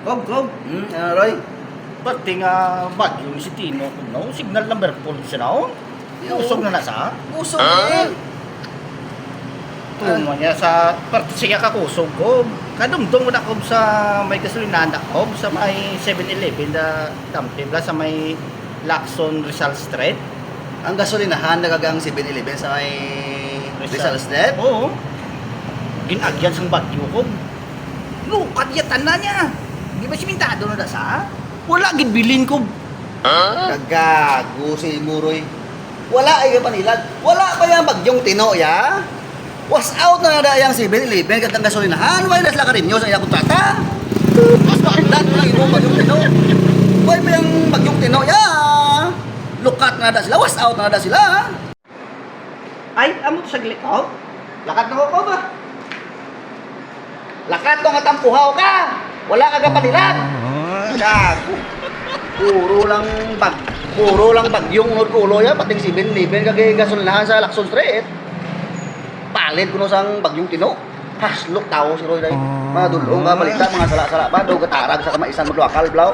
Kob. Roy? Pati nga bagyo si Tino kung no, signal number 4 siya na usog na nasa. Usog eh. Tungo niya sa parte siya kakusog ko. Kadungdong mo na ko sa may gasolinahan ko sa may 7-Eleven da Tampibla sa may Lacson Rizal Street. Ang gasolinahan nagagang 7-Eleven sa may Rizal Street? Oo. Ginagyan sang bagyo ko. Lukat yatan na niya. Di ba simintado na sa? Wala gid bilin ko. Gagago si Muroy. Wala ay panilag. Wala pa yung bagyong Tino ya. Was out na nada yung 7-Eleven kat ang gasolinahan. Why nas laka rin nyo sa iya kontrata? Mas maandan mo lang yung bagyong Tino. Why pa yung bagyong Tino ya? Lukat na nada sila. Was out na nada sila. Ay, amo saglit ko. Lakat na ko ba? Lakat ko nga tampuhaw ka. Wala ka kapanilag. Gago. Puro lang bagyong unod ko ulo ya. Pating 7-Eleven kagay gasolinahan sa Lacson Street. Palit ko no sang bagyong Tino. Haslok tao si Roy day. Mga dulong ka balita mga sala-sala ba do gatarag sa kamaisan mo duakal blaw.